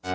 ¿Qué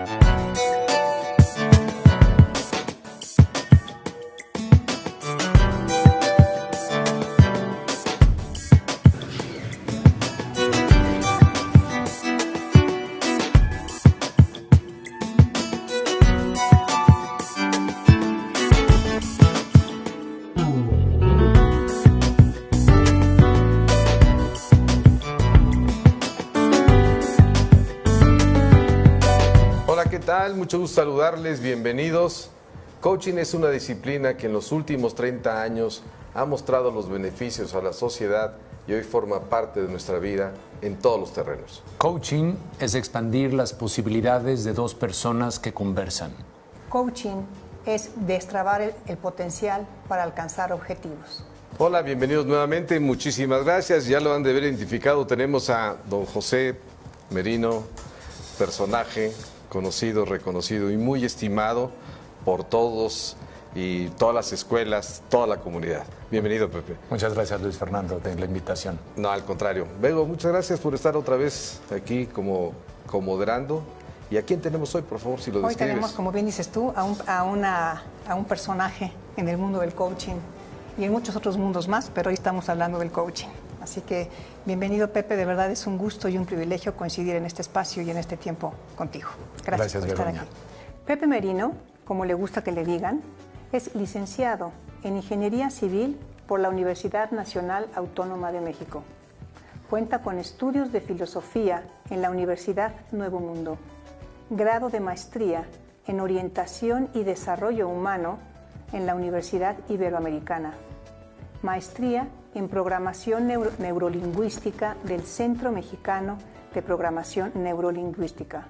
tal? Mucho gusto saludarles, bienvenidos. Coaching es una disciplina que en los últimos 30 años ha mostrado los beneficios a la sociedad y hoy forma parte de nuestra vida en todos los terrenos. Coaching es expandir las posibilidades de dos personas que conversan. Coaching es destrabar el potencial para alcanzar objetivos. Hola, bienvenidos nuevamente, muchísimas gracias. Ya lo han de haber identificado, tenemos a don José Merino, personaje conocido, reconocido y muy estimado por todos y todas las escuelas, toda la comunidad. Bienvenido, Pepe. Muchas gracias, Luis Fernando, de la invitación. No, al contrario. Bego, muchas gracias por estar otra vez aquí como moderando. ¿Y a quién tenemos hoy, por favor, si lo describes? Hoy tenemos, como bien dices tú, a un personaje en el mundo del coaching y en muchos otros mundos más, pero hoy estamos hablando del coaching. Así que bienvenido, Pepe, de verdad es un gusto y un privilegio coincidir en este espacio y en este tiempo contigo. Gracias por estar aquí. Pepe Merino, como le gusta que le digan, es licenciado en Ingeniería Civil por la Universidad Nacional Autónoma de México. Cuenta con estudios de filosofía en la Universidad Nuevo Mundo, grado de maestría en Orientación y Desarrollo Humano en la Universidad Iberoamericana, maestría en Programación Neurolingüística del Centro Mexicano de Programación Neurolingüística,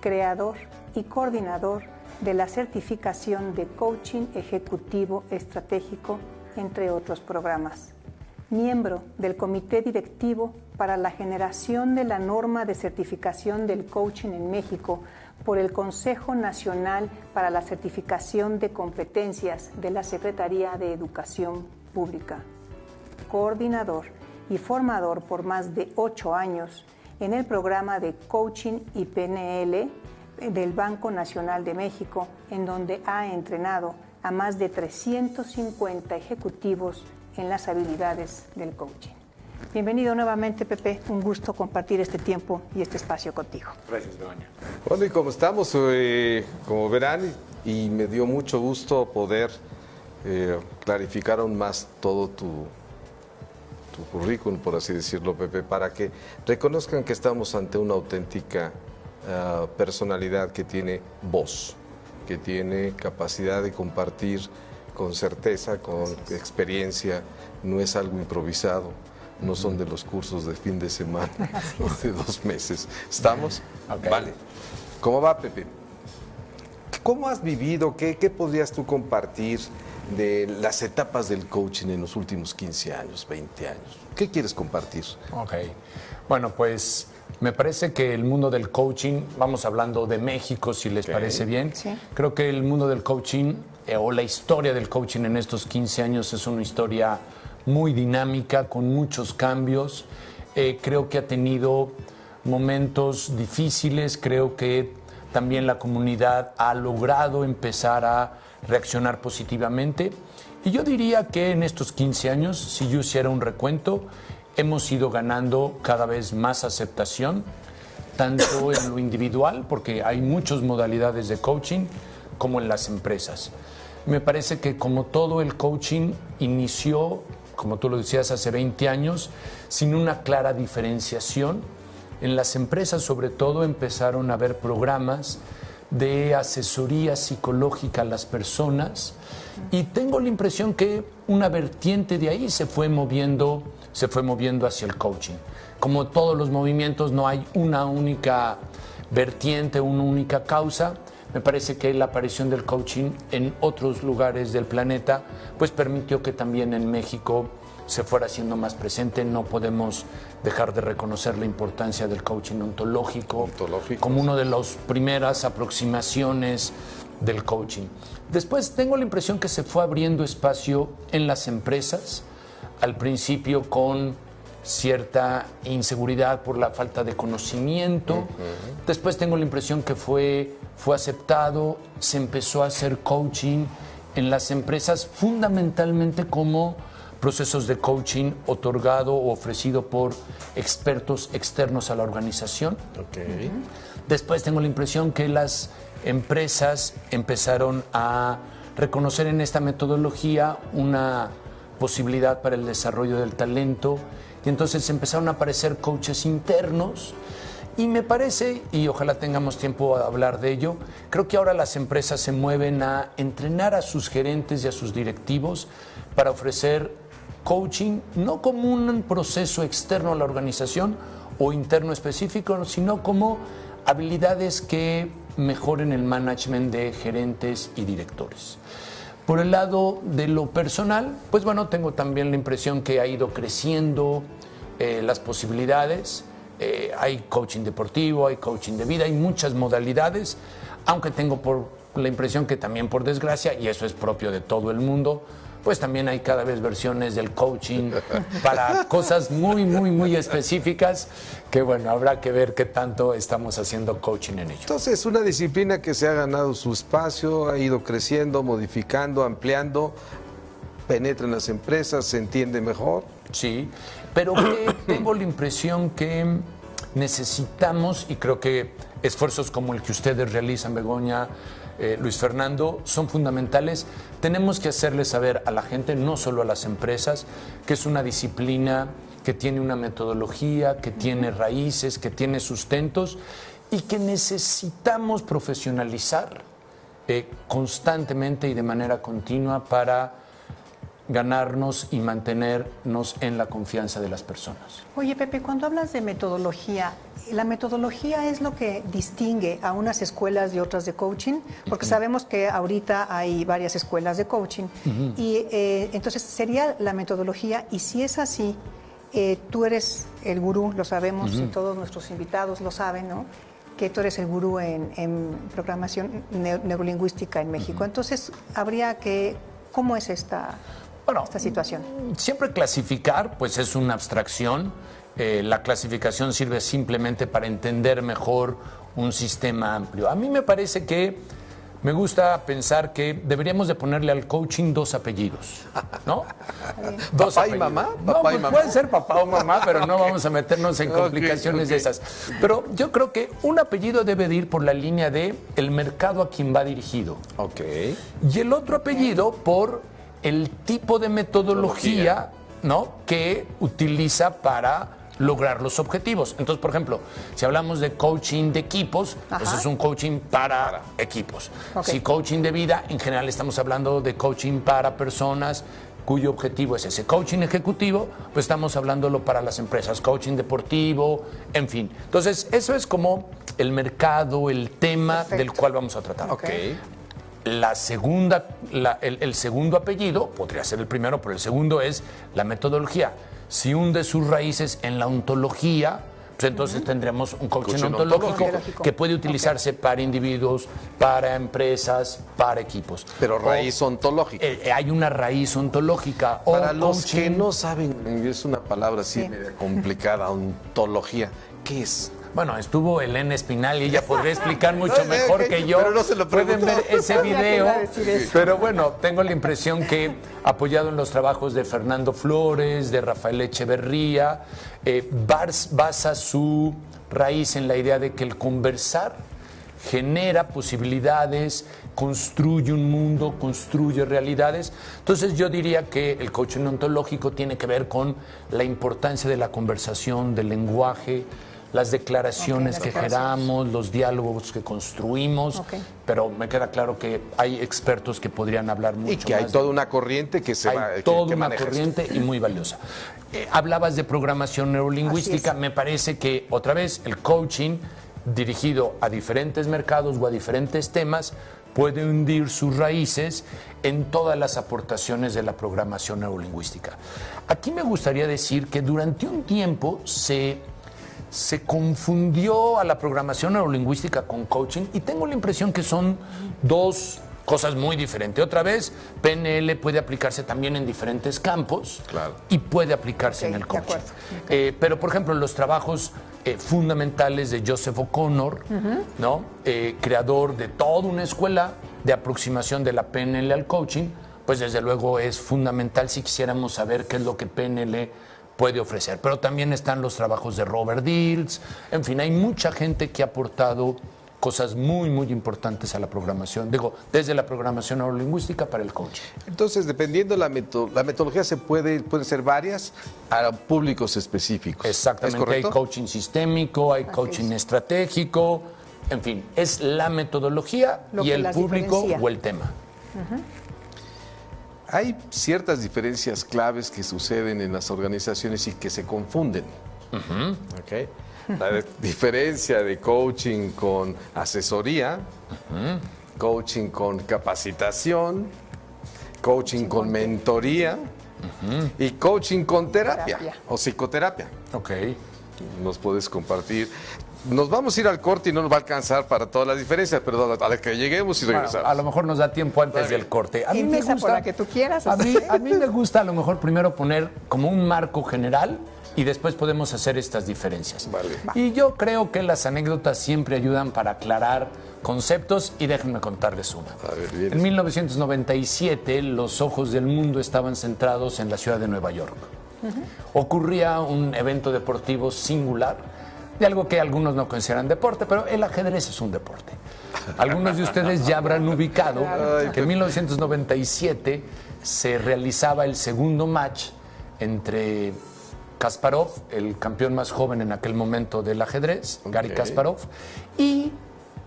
creador y coordinador de la certificación de Coaching Ejecutivo Estratégico, entre otros programas. Miembro del Comité Directivo para la generación de la norma de certificación del coaching en México por el Consejo Nacional para la Certificación de Competencias de la Secretaría de Educación Pública. Coordinador y formador por más de 8 años en el programa de Coaching y PNL del Banco Nacional de México, en donde ha entrenado a más de 350 ejecutivos en las habilidades del coaching. Bienvenido nuevamente, Pepe. Un gusto compartir este tiempo y este espacio contigo. Gracias, Begoña. Bueno, y como estamos, como verán, y me dio mucho gusto poder clarificar aún más todo tu currículum, por así decirlo, Pepe, para que reconozcan que estamos ante una auténtica personalidad que tiene voz, que tiene capacidad de compartir con certeza, con experiencia, no es algo improvisado, no son de los cursos de fin de semana o de 2 meses. ¿Estamos? Okay. Vale. ¿Cómo va, Pepe? ¿Cómo has vivido? ¿Qué podrías tú compartir de las etapas del coaching en los últimos 15 años, 20 años? ¿Qué quieres compartir? Ok. Bueno, pues me parece que el mundo del coaching, vamos hablando de México, si les parece bien. Sí. Creo que el mundo del coaching o la historia del coaching en estos 15 años es una historia muy dinámica, con muchos cambios. Creo que ha tenido momentos difíciles, creo que también la comunidad ha logrado empezar a reaccionar positivamente. Y yo diría que en estos 15 años, si yo hiciera un recuento, hemos ido ganando cada vez más aceptación, tanto en lo individual, porque hay muchas modalidades de coaching, como en las empresas. Me parece que como todo el coaching inició, como tú lo decías, hace 20 años, sin una clara diferenciación. En las empresas, sobre todo, empezaron a haber programas de asesoría psicológica a las personas y tengo la impresión que una vertiente de ahí se fue moviendo hacia el coaching. Como todos los movimientos, no hay una única vertiente, una única causa. Me parece que la aparición del coaching en otros lugares del planeta pues permitió que también en México se fuera haciendo más presente. No podemos dejar de reconocer la importancia del coaching ontológico como una de las primeras aproximaciones del coaching. Después tengo la impresión que se fue abriendo espacio en las empresas, al principio con cierta inseguridad por la falta de conocimiento. Después tengo la impresión que fue aceptado, se empezó a hacer coaching en las empresas fundamentalmente como procesos de coaching otorgado o ofrecido por expertos externos a la organización. Okay. Después tengo la impresión que las empresas empezaron a reconocer en esta metodología una posibilidad para el desarrollo del talento y entonces empezaron a aparecer coaches internos y me parece, y ojalá tengamos tiempo a hablar de ello, creo que ahora las empresas se mueven a entrenar a sus gerentes y a sus directivos para ofrecer coaching no como un proceso externo a la organización o interno específico, sino como habilidades que mejoren el management de gerentes y directores. Por el lado de lo personal, pues bueno, tengo también la impresión que ha ido creciendo las posibilidades. Hay coaching deportivo, hay coaching de vida, hay muchas modalidades, aunque tengo por la impresión que también por desgracia, y eso es propio de todo el mundo, pues también hay cada vez versiones del coaching para cosas muy, muy, muy específicas que, bueno, habrá que ver qué tanto estamos haciendo coaching en ello. Entonces, una disciplina que se ha ganado su espacio, ha ido creciendo, modificando, ampliando, penetra en las empresas, se entiende mejor. Sí, pero que tengo la impresión que necesitamos, y creo que esfuerzos como el que ustedes realizan, Begoña, Luis Fernando, son fundamentales. Tenemos que hacerle saber a la gente, no solo a las empresas, que es una disciplina que tiene una metodología, que tiene raíces, que tiene sustentos y que necesitamos profesionalizar constantemente y de manera continua para ganarnos y mantenernos en la confianza de las personas. Oye, Pepe, cuando hablas de metodología, ¿la metodología es lo que distingue a unas escuelas de otras de coaching? Porque sabemos que ahorita hay varias escuelas de coaching. Y entonces, ¿sería la metodología? Y si es así, tú eres el gurú, lo sabemos, y todos nuestros invitados lo saben, ¿no? Que tú eres el gurú en programación neurolingüística en México. Entonces, habría que... ¿Cómo es esta situación? Siempre clasificar, pues es una abstracción. La clasificación sirve simplemente para entender mejor un sistema amplio. A mí me parece que me gusta pensar que deberíamos de ponerle al coaching 2 apellidos, ¿no? ¿Papá apellidos. Y mamá? ¿Papá y mamá? Puede ser papá o mamá, pero no vamos a meternos en complicaciones de esas. Pero yo creo que un apellido debe de ir por la línea de el mercado a quien va dirigido. Y el otro apellido por el tipo de metodología, ¿no?, que utiliza para lograr los objetivos. Entonces, por ejemplo, si hablamos de coaching de equipos, pues es un coaching para equipos. Si coaching de vida, en general estamos hablando de coaching para personas cuyo objetivo es ese. Coaching ejecutivo, pues estamos hablándolo para las empresas. Coaching deportivo, en fin. Entonces, eso es como el mercado, el tema del cual vamos a tratar. La segunda, el segundo apellido, podría ser el primero, pero el segundo es la metodología. Si hunde sus raíces en la ontología, pues entonces tendremos un coaching ontológico que puede utilizarse para individuos, para empresas, para equipos. Pero raíz ontológica. Hay una raíz ontológica. Para los que no saben, es una palabra así media complicada, ontología. ¿Qué es? Bueno, estuvo Elena Espinal y ella podría explicar mucho mejor que yo. Pero no se lo preguntó. Pueden ver ese video. Pero bueno, tengo la impresión que, apoyado en los trabajos de Fernando Flores, de Rafael Echeverría, basa su raíz en la idea de que el conversar genera posibilidades, construye un mundo, construye realidades. Entonces yo diría que el coaching ontológico tiene que ver con la importancia de la conversación, del lenguaje, las declaraciones que generamos, los diálogos que construimos, pero me queda claro que hay expertos que podrían hablar mucho más. Y que hay toda una corriente que se va Hay toda una corriente y muy valiosa. Hablabas de programación neurolingüística, me parece que otra vez el coaching dirigido a diferentes mercados o a diferentes temas puede hundir sus raíces en todas las aportaciones de la programación neurolingüística. Aquí me gustaría decir que durante un tiempo se confundió a la programación neurolingüística con coaching y tengo la impresión que son dos cosas muy diferentes. Otra vez, PNL puede aplicarse también en diferentes campos y puede aplicarse en el coaching. Pero, por ejemplo, los trabajos fundamentales de Joseph O'Connor, ¿no? Creador de toda una escuela de aproximación de la PNL al coaching, pues desde luego es fundamental si quisiéramos saber qué es lo que PNL puede ofrecer. Pero también están los trabajos de Robert Dills. En fin, hay mucha gente que ha aportado cosas muy, muy importantes a la programación. Digo, desde la programación neurolingüística para el coaching. Entonces, dependiendo la metodología, pueden ser varias a públicos específicos. Exactamente, hay coaching sistémico, hay coaching estratégico, en fin, es la metodología y el público o el tema. Hay ciertas diferencias claves que suceden en las organizaciones y que se confunden. ¿Okay? La diferencia de coaching con asesoría, coaching con capacitación, coaching con mentoría y coaching con terapia o psicoterapia. Ok. ¿Nos puedes compartir? Nos vamos a ir al corte y no nos va a alcanzar para todas las diferencias, pero a la que lleguemos y regresamos. Bueno, a lo mejor nos da tiempo antes del corte. A mí me gusta, por la que tú quieras. A mí me gusta a lo mejor primero poner como un marco general y después podemos hacer estas diferencias. Vale. Y yo creo que las anécdotas siempre ayudan para aclarar conceptos y déjenme contarles una. A ver, bien. En 1997 los ojos del mundo estaban centrados en la ciudad de Nueva York. Ocurría un evento deportivo singular, de algo que algunos no consideran deporte, pero el ajedrez es un deporte. Algunos de ustedes ya habrán ubicado que en 1997 se realizaba el segundo match entre Kasparov, el campeón más joven en aquel momento del ajedrez, Garry Kasparov, y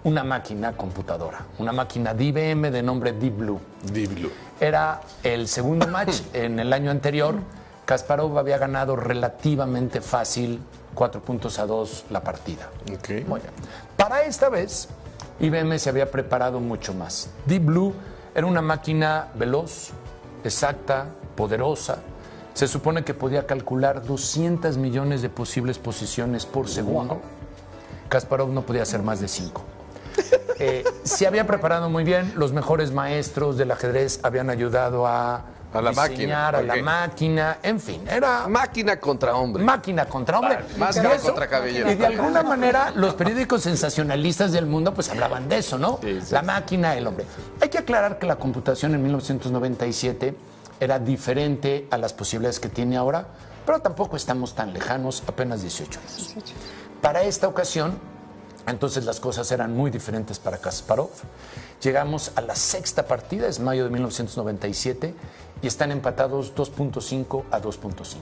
una máquina computadora, una máquina de IBM de nombre Deep Blue. Deep Blue. Era el segundo match en el año anterior. Kasparov había ganado relativamente fácil 4-2 la partida. Okay. Muy bien. Para esta vez, IBM se había preparado mucho más. Deep Blue era una máquina veloz, exacta, poderosa. Se supone que podía calcular 200 millones de posibles posiciones por segundo. Kasparov no podía hacer más de 5. Se había preparado muy bien. Los mejores maestros del ajedrez habían ayudado a la diseñar máquina. a la máquina, en fin, era máquina contra hombre. Máquina contra hombre. Más cara contra cabellera. Y de alguna manera los periódicos sensacionalistas del mundo pues hablaban de eso, ¿no? Sí, sí. La máquina, el hombre. Hay que aclarar que la computación en 1997 era diferente a las posibilidades que tiene ahora, pero tampoco estamos tan lejanos, apenas 18 años. Para esta ocasión, entonces las cosas eran muy diferentes para Kasparov. Llegamos a la sexta partida, es mayo de 1997, y están empatados 2.5 a 2.5.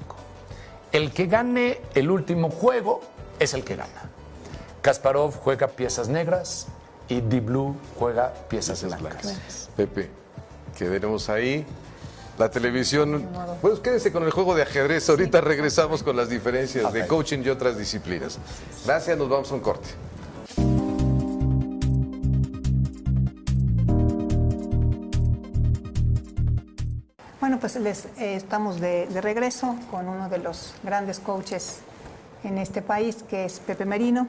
El que gane el último juego es el que gana. Kasparov juega piezas negras y Deep Blue juega piezas blancas. Pepe, quedaremos ahí. La televisión, pues quédense con el juego de ajedrez. Ahorita regresamos con las diferencias de coaching y otras disciplinas. Gracias, nos vamos a un corte. Bueno, pues estamos de regreso con uno de los grandes coaches en este país, que es Pepe Merino.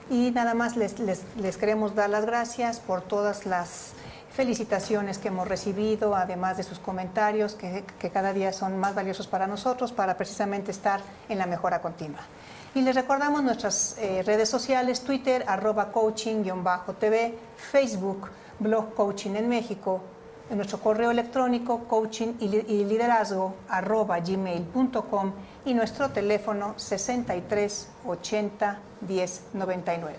Y nada más les queremos dar las gracias por todas las felicitaciones que hemos recibido, además de sus comentarios, que cada día son más valiosos para nosotros, para precisamente estar en la mejora continua. Y les recordamos nuestras redes sociales: Twitter, @coaching_tv, Facebook, Blog Coaching en México, en nuestro correo electrónico coaching_y liderazgo@gmail.com y nuestro teléfono 63 80 10 99.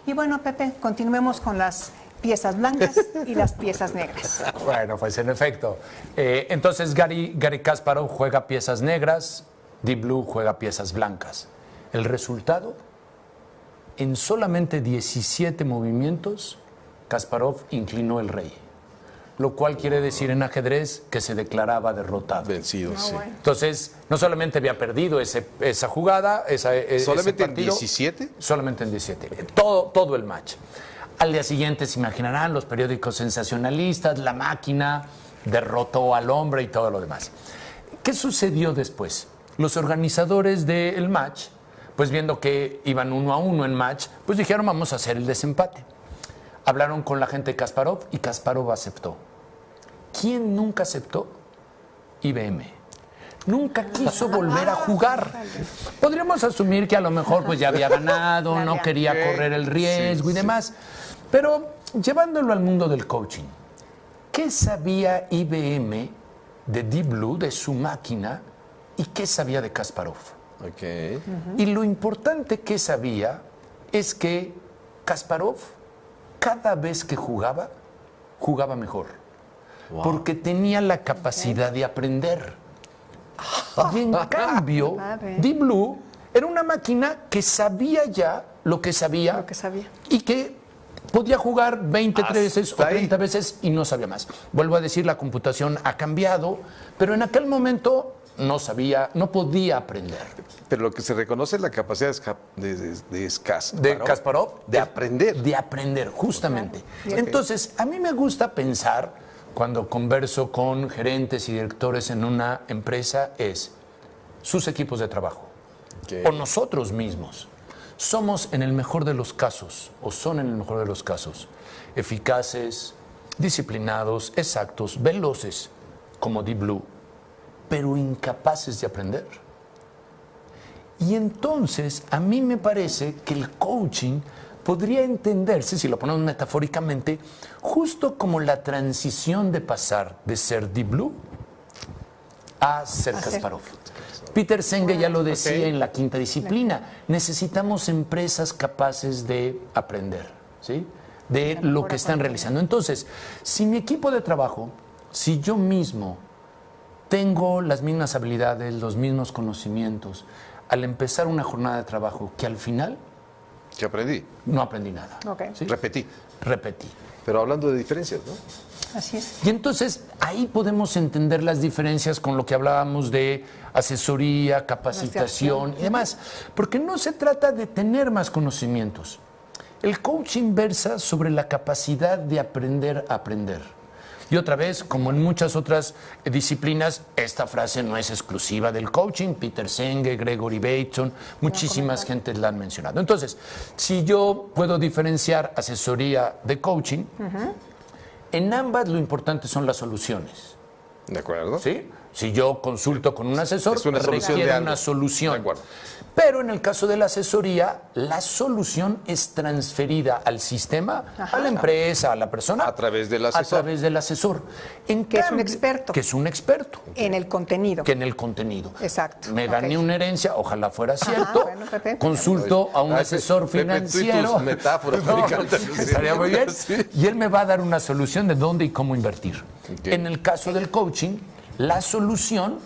Y bueno, Pepe, continuemos con las piezas blancas y las piezas negras. Bueno, pues en efecto. Entonces Garry Kasparov juega piezas negras, Deep Blue juega piezas blancas. El resultado, en solamente 17 movimientos, Kasparov inclinó el rey. Lo cual quiere decir en ajedrez que se declaraba derrotado. Vencido, sí. Bueno. Entonces, no solamente había perdido esa jugada, ¿Solamente ese partido, en 17? Solamente en 17. Todo el match. Al día siguiente, se imaginarán, los periódicos sensacionalistas, la máquina derrotó al hombre y todo lo demás. ¿Qué sucedió después? Los organizadores del match, pues viendo que iban 1-1 en match, pues dijeron, vamos a hacer el desempate. hablaron con la gente de Kasparov y Kasparov aceptó. ¿Quién nunca aceptó? IBM. Nunca quiso volver a jugar. Podríamos asumir que a lo mejor pues ya había ganado, no quería correr el riesgo y demás. Pero llevándolo al mundo del coaching, ¿qué sabía IBM de Deep Blue, de su máquina, y qué sabía de Kasparov? Okay. Y lo importante que sabía es que Kasparov, cada vez que jugaba, jugaba mejor. Wow. Porque tenía la capacidad de aprender. Y en cambio, Deep Blue era una máquina que sabía ya lo que sabía y que podía jugar 20 veces o 30 veces y no sabía más. Vuelvo a decir, la computación ha cambiado, pero en aquel momento no sabía, no podía aprender. Pero lo que se reconoce es la capacidad de Kasparov de aprender. De aprender, justamente. Entonces, a mí me gusta pensar, cuando converso con gerentes y directores en una empresa, es sus equipos de trabajo o nosotros mismos. Somos en el mejor de los casos, o son en el mejor de los casos, eficaces, disciplinados, exactos, veloces, como Deep Blue, pero incapaces de aprender. Y entonces, a mí me parece que el coaching podría entenderse, si lo ponemos metafóricamente, justo como la transición de pasar de ser Deep Blue a ser Kasparov. Peter Senge ya lo decía en la quinta disciplina. Necesitamos empresas capaces de aprender, ¿sí? De lo que están realizando. Entonces, si mi equipo de trabajo, si yo mismo tengo las mismas habilidades, los mismos conocimientos, al empezar una jornada de trabajo, que al final... ¿Qué aprendí? No aprendí nada. ¿Sí? Repetí. Pero hablando de diferencias, ¿no? Así es. Y entonces ahí podemos entender las diferencias con lo que hablábamos de asesoría, capacitación y demás. Porque no se trata de tener más conocimientos. El coaching versa sobre la capacidad de aprender a aprender. Y otra vez, como en muchas otras disciplinas, esta frase no es exclusiva del coaching. Peter Senge, Gregory Bateson, muchísimas gentes la han mencionado. Entonces, si yo puedo diferenciar asesoría de coaching, en ambas lo importante son las soluciones. ¿De acuerdo? ¿Sí? Si yo consulto con un asesor, requiere una solución. De acuerdo. Pero en el caso de la asesoría, la solución es transferida al sistema, a la empresa, a la persona. A través del asesor. A través del asesor. Que es un experto. Que es un experto. En el contenido. Que en el contenido. Exacto. Me gané una herencia, ojalá fuera cierto. Bueno, Pepe. Consulto a un asesor financiero. Pepe, tú y tus metáforas. Estaría muy bien. Sí. Y él me va a dar una solución de dónde y cómo invertir. En el caso del coaching, la solución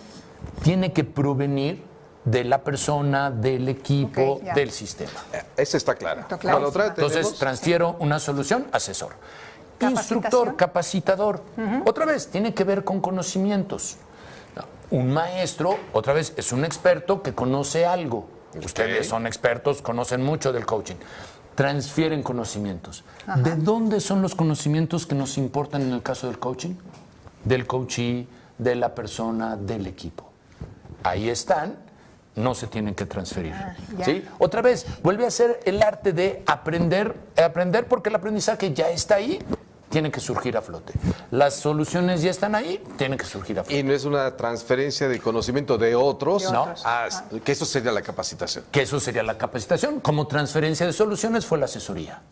tiene que provenir de la persona, del equipo, del sistema. Esa está clara. Entonces, transfiero una solución, asesor. Instructor, capacitador. Otra vez, tiene que ver con conocimientos. Un maestro, otra vez, es un experto que conoce algo. Ustedes son expertos, conocen mucho del coaching. Transfieren conocimientos. ¿De dónde son los conocimientos que nos importan en el caso del coaching? Del coachee, de la persona, del equipo. Ahí están. No se tienen que transferir. ¿Sí? Otra vez, vuelve a ser el arte de aprender porque el aprendizaje ya está ahí, tiene que surgir a flote. Las soluciones ya están ahí, tienen que surgir a flote. Y no es una transferencia de conocimiento de otros, ¿no? Que eso sería la capacitación. Que eso sería la capacitación. Como transferencia de soluciones fue la asesoría.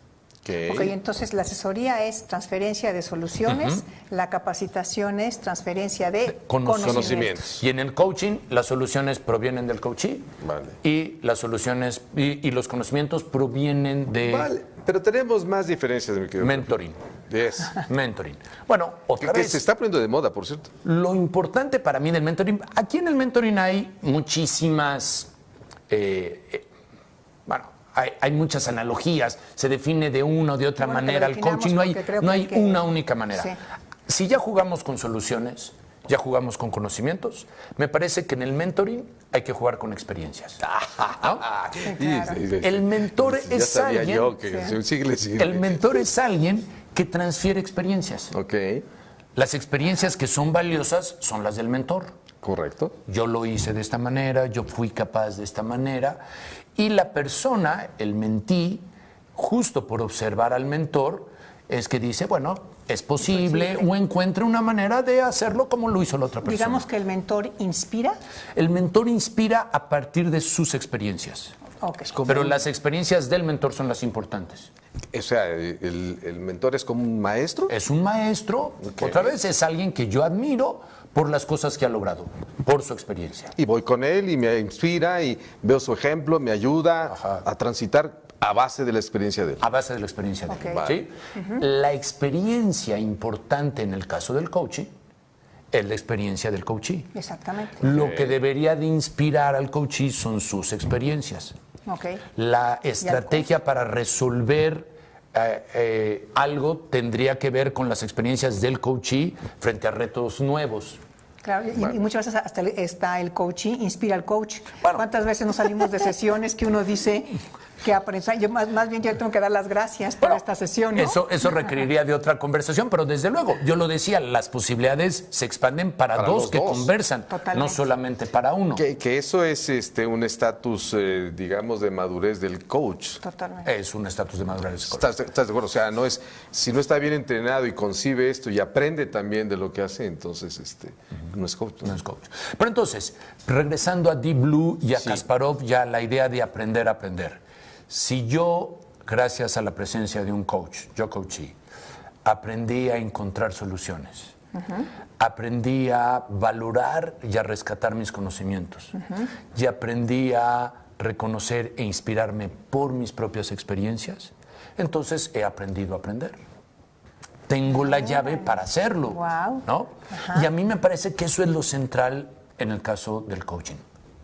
Ok, entonces la asesoría es transferencia de soluciones, la capacitación es transferencia de conocimientos. Y en el coaching, las soluciones provienen del coachee y las soluciones y los conocimientos provienen de... Vale, pero tenemos más diferencias, mi querido. Mentoring. Yes. Mentoring. Bueno, otra vez... Que se está poniendo de moda, por cierto. Lo importante para mí del mentoring... Aquí en el mentoring hay muchísimas... Hay muchas analogías, se define de una o de otra manera el coaching, no hay una única manera. Sí. Si ya jugamos con soluciones, ya jugamos con conocimientos, me parece que en el mentoring hay que jugar con experiencias. ¿No? Sí, claro. El mentor es alguien... El mentor es alguien que transfiere experiencias. Las experiencias que son valiosas son las del mentor. Correcto. Yo lo hice de esta manera, yo fui capaz de esta manera. Y la persona, el mentí, justo por observar al mentor, es que dice, bueno, es posible o encuentre una manera de hacerlo como lo hizo la otra persona. Digamos que el mentor inspira. El mentor inspira a partir de sus experiencias. Okay. Pero las experiencias del mentor son las importantes. O sea, el mentor es como un maestro. Es un maestro, otra vez, es alguien que yo admiro por las cosas que ha logrado, por su experiencia. Y voy con él y me inspira y veo su ejemplo, me ayuda a transitar a base de la experiencia de él. A base de la experiencia de él. Okay. Vale. ¿Sí? La experiencia importante en el caso del coaching es la experiencia del coachee. Exactamente. Lo que debería de inspirar al coachee son sus experiencias. Okay. La estrategia para resolver algo tendría que ver con las experiencias del coachee frente a retos nuevos. Claro, y muchas veces hasta está el coachee, inspira al coach. Bueno. ¿Cuántas veces nos salimos de sesiones que uno dice que aprende? Yo más bien yo tengo que dar las gracias por esta sesión, ¿no? Eso requeriría de otra conversación, pero desde luego, yo lo decía, las posibilidades se expanden para dos los que dos. conversan, Totalmente. no solamente para uno. Que eso es un estatus, digamos, de madurez del coach. Totalmente. Es un estatus de madurez. ¿Estás de acuerdo? O sea, no es, si no está bien entrenado y concibe esto y aprende también de lo que hace, entonces no es coach. No es coach. Pero entonces, regresando a Deep Blue y a Kasparov, ya la idea de aprender a aprender. Si yo, gracias a la presencia de un coach, yo coachí, aprendí a encontrar soluciones, aprendí a valorar y a rescatar mis conocimientos, y aprendí a reconocer e inspirarme por mis propias experiencias, entonces he aprendido a aprender. Tengo la llave para hacerlo, Wow. ¿no? Y a mí me parece que eso es lo central en el caso del coaching.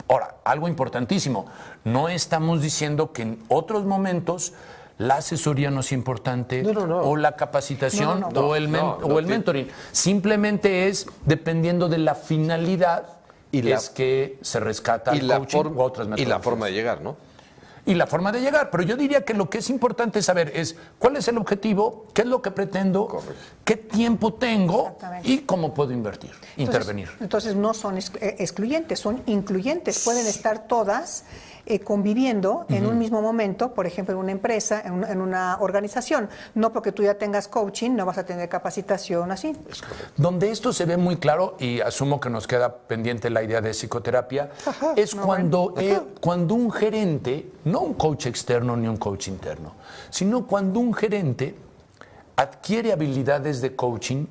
Ahora, algo importantísimo, no estamos diciendo que en otros momentos la asesoría no es importante, No. o la capacitación, No, o el no, mentoring. Simplemente es dependiendo de la finalidad es que se rescata el coaching u otras y metodologías. la forma de llegar, ¿no? Y la forma de llegar. Pero yo diría que lo que es importante saber es cuál es el objetivo, qué es lo que pretendo, Correcto. qué tiempo tengo Exactamente. y cómo puedo intervenir. Entonces no son excluyentes, son incluyentes. Pueden estar todas conviviendo en un mismo momento, por ejemplo, en una empresa, en una organización. No porque tú ya tengas coaching, no vas a tener capacitación así. Donde esto se ve muy claro, y asumo que nos queda pendiente la idea de psicoterapia, es cuando un gerente, no un coach externo ni un coach interno, sino cuando un gerente adquiere habilidades de coaching,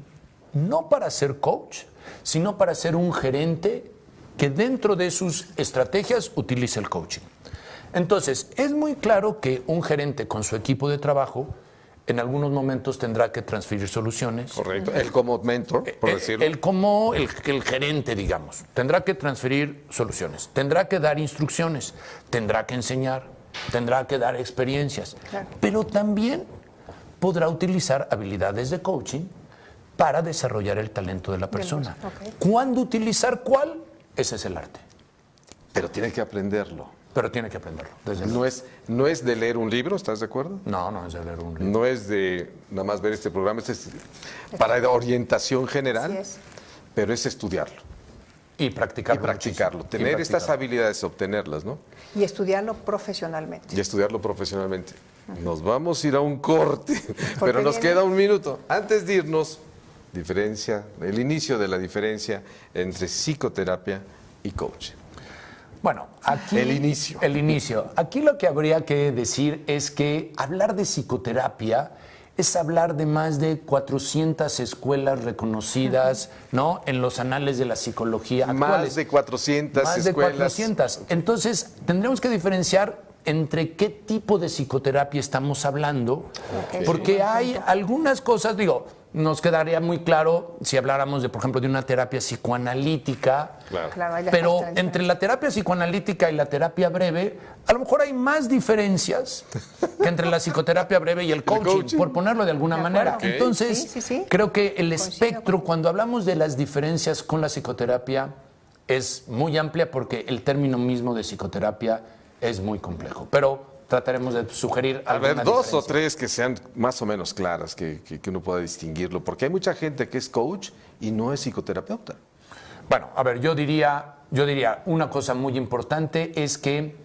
no para ser coach, sino para ser un gerente que dentro de sus estrategias utilice el coaching. Entonces, es muy claro que un gerente con su equipo de trabajo en algunos momentos tendrá que transferir soluciones. Correcto. Él como mentor, por decirlo. Él como el gerente, digamos, tendrá que transferir soluciones, tendrá que dar instrucciones, tendrá que enseñar, tendrá que dar experiencias, Claro. pero también podrá utilizar habilidades de coaching para desarrollar el talento de la persona. Ok. ¿Cuándo utilizar cuál? Ese es el arte, Pero tiene que aprenderlo. pero tiene que aprenderlo. Desde luego. No es de leer un libro, ¿estás de acuerdo? No es de leer un libro. No es de nada más ver este programa, es para orientación general, Así es. pero es estudiarlo Y y practicarlo. practicarlo. muchísimo. Tener Y estas practicarlo. habilidades, obtenerlas, ¿no? Y estudiarlo profesionalmente. Y estudiarlo profesionalmente. Nos vamos a ir a un corte, pero nos viene- queda un minuto. Antes de irnos, el inicio de la diferencia entre psicoterapia y coaching. Bueno, aquí... El inicio. El inicio. Aquí lo que habría que decir es que hablar de psicoterapia es hablar de más de 400 escuelas reconocidas, ¿no? En los anales de la psicología actuales. Más de 400 Más de escuelas. 400. Entonces, tendremos que diferenciar entre qué tipo de psicoterapia estamos hablando, porque hay algunas cosas, nos quedaría muy claro si habláramos de, por ejemplo, de una terapia psicoanalítica, Claro, ahí ya pero está la entre la terapia psicoanalítica y la terapia breve, a lo mejor hay más diferencias que entre la psicoterapia breve y el coaching, por ponerlo de alguna De manera. acuerdo. Entonces, Sí. creo que el Coincido espectro, con- cuando hablamos de las diferencias con la psicoterapia, es muy amplia porque el término mismo de psicoterapia es muy complejo. Pero trataremos de sugerir A ver, alguna dos o diferencia. tres que sean más o menos claras, que uno pueda distinguirlo, porque hay mucha gente que es coach y no es psicoterapeuta. Bueno, a ver, yo diría una cosa muy importante es que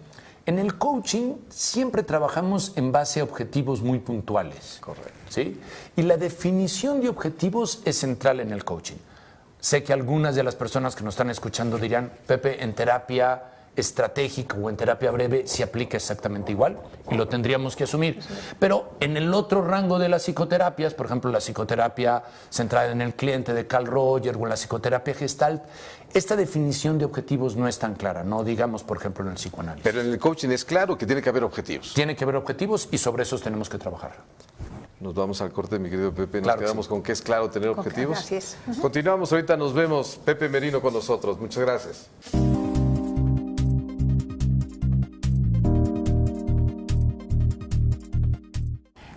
En el coaching siempre trabajamos en base a objetivos muy puntuales. Correcto. ¿Sí? Y la definición de objetivos es central en el coaching. Sé que algunas de las personas que nos están escuchando dirán, Pepe, en terapia estratégica o en terapia breve se aplica exactamente igual y lo tendríamos que asumir. Pero en el otro rango de las psicoterapias, por ejemplo, la psicoterapia centrada en el cliente de Carl Rogers o la psicoterapia Gestalt, esta definición de objetivos no es tan clara, no digamos, por ejemplo, en el psicoanálisis. Pero en el coaching es claro que tiene que haber objetivos. Tiene que haber objetivos y sobre esos tenemos que trabajar. Nos vamos al corte, mi querido Pepe. Nos Claro que quedamos sí. con que es claro tener objetivos. Así es. Continuamos, ahorita nos vemos. Pepe Merino con nosotros. Muchas gracias.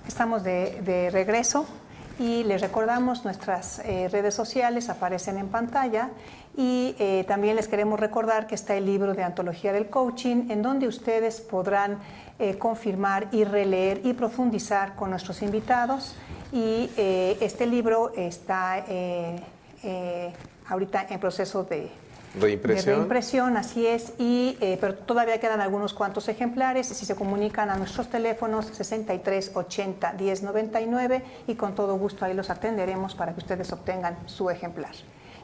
Estamos de regreso y les recordamos nuestras redes sociales, aparecen en pantalla, y también les queremos recordar que está el libro de Antología del Coaching, en donde ustedes podrán confirmar y releer y profundizar con nuestros invitados, y este libro está ahorita en proceso de reimpresión, así es, pero todavía quedan algunos cuantos ejemplares. Si se comunican a nuestros teléfonos 63 80 10 99, y con todo gusto ahí los atenderemos para que ustedes obtengan su ejemplar.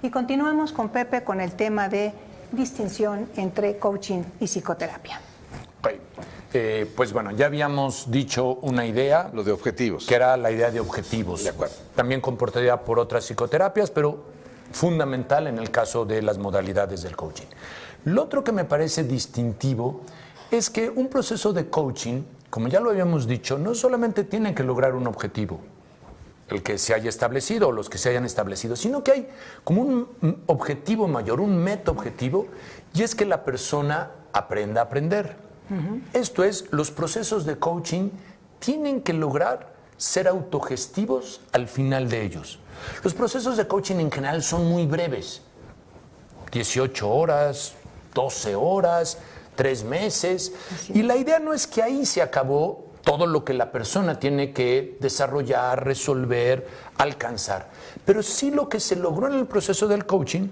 Y continuamos con Pepe con el tema de distinción entre coaching y psicoterapia. Okay. Pues bueno, ya habíamos dicho una idea. Lo de objetivos. Que era la idea de objetivos. De acuerdo. También comportaría por otras psicoterapias, pero fundamental en el caso de las modalidades del coaching. Lo otro que me parece distintivo es que un proceso de coaching, como ya lo habíamos dicho, no solamente tiene que lograr un objetivo, el que se haya establecido o los que se hayan establecido, sino que hay como un objetivo mayor, un meta objetivo, y es que la persona aprenda a aprender. Esto es, los procesos de coaching tienen que lograr ser autogestivos al final de ellos. Los procesos de coaching en general son muy breves, 18 horas, 12 horas, 3 meses, y la idea no es que ahí se acabó todo lo que la persona tiene que desarrollar, resolver, alcanzar, pero sí lo que se logró en el proceso del coaching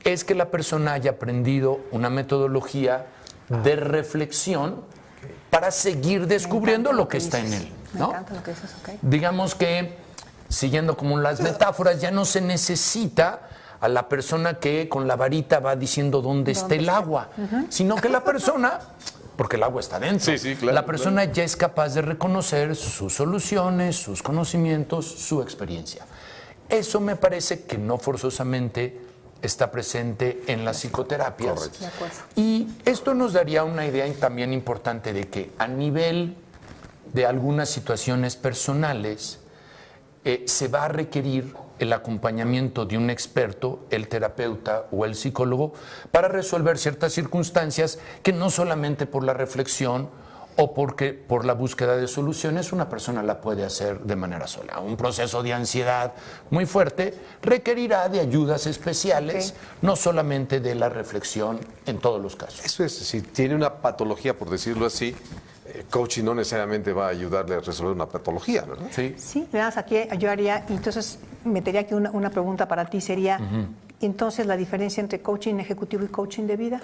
es que la persona haya aprendido una metodología de reflexión para seguir descubriendo lo que está en él, ¿no? Me encanta lo que dices, okay. Digamos que, siguiendo como las metáforas, ya no se necesita a la persona que con la varita va diciendo dónde está el agua, sino que la persona, porque el agua está dentro, Sí, claro, la persona ya es capaz de reconocer sus soluciones, sus conocimientos, su experiencia. Eso me parece que no forzosamente está presente en las psicoterapias. Correcto. De acuerdo. Y esto nos daría una idea también importante de que a nivel de algunas situaciones personales se va a requerir el acompañamiento de un experto, el terapeuta o el psicólogo, para resolver ciertas circunstancias que no solamente por la reflexión o porque por la búsqueda de soluciones una persona la puede hacer de manera sola. Un proceso de ansiedad muy fuerte requerirá de ayudas especiales, no solamente de la reflexión en todos los casos. Eso es, si tiene una patología, por decirlo así, coaching no necesariamente va a ayudarle a resolver una patología, ¿verdad? Sí. Sí, verás, aquí yo haría, entonces metería aquí una pregunta para ti, sería, entonces, la diferencia entre coaching ejecutivo y coaching de vida.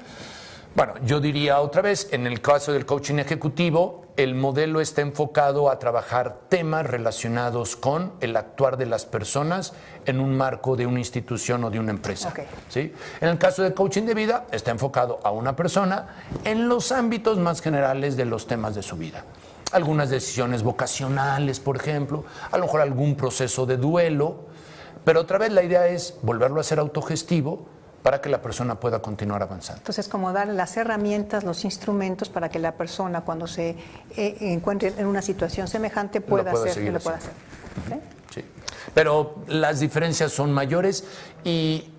Bueno, yo diría otra vez, en el caso del coaching ejecutivo, el modelo está enfocado a trabajar temas relacionados con el actuar de las personas en un marco de una institución o de una empresa. Okay. ¿Sí? En el caso del coaching de vida, está enfocado a una persona en los ámbitos más generales de los temas de su vida. Algunas decisiones vocacionales, por ejemplo, a lo mejor algún proceso de duelo, pero otra vez la idea es volverlo a ser autogestivo para que la persona pueda continuar avanzando. Entonces, como dar las herramientas, los instrumentos para que la persona, cuando se encuentre en una situación semejante, pueda hacer y lo pueda hacer. ¿Okay? Sí. Pero las diferencias son mayores y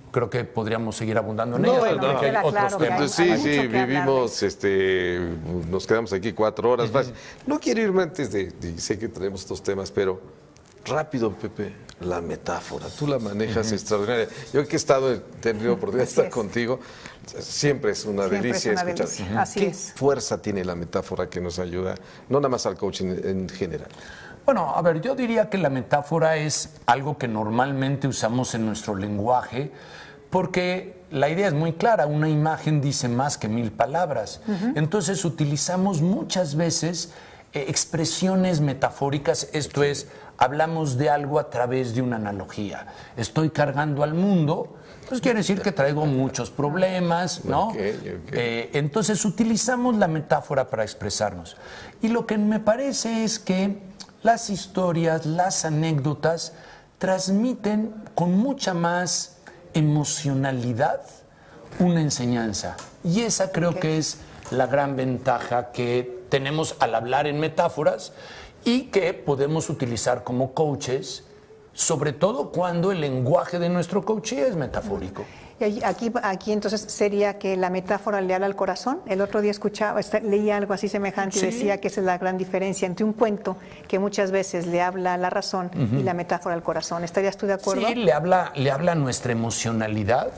creo que podríamos seguir abundando en ellas. bueno, porque hay queda otros claro que temas. hay Entonces, sí, mucho que vivimos, nos quedamos aquí 4 horas más. No quiero irme antes sé que tenemos estos temas, pero rápido, Pepe, la metáfora. Tú la manejas extraordinaria. Yo que he tenido oportunidad de estar contigo, siempre es una delicia escuchar. Así ¿Qué es. fuerza tiene la metáfora que nos ayuda, no nada más al coaching en general? Bueno, a ver, yo diría que la metáfora es algo que normalmente usamos en nuestro lenguaje porque la idea es muy clara, una imagen dice más que 1000 palabras. Entonces utilizamos muchas veces expresiones metafóricas, esto es, hablamos de algo a través de una analogía. Estoy cargando al mundo, pues quiere decir que traigo muchos problemas, ¿no? Entonces utilizamos la metáfora para expresarnos. Y lo que me parece es que las historias, las anécdotas, transmiten con mucha más emocionalidad una enseñanza. Y esa creo que es la gran ventaja que tenemos al hablar en metáforas y que podemos utilizar como coaches, sobre todo cuando el lenguaje de nuestro coaching es metafórico. Y aquí entonces sería que la metáfora le habla al corazón. El otro día leía algo así semejante y decía que esa es la gran diferencia entre un cuento que muchas veces le habla a la razón y la metáfora al corazón. ¿Estarías tú de acuerdo? Sí, le habla a nuestra emocionalidad.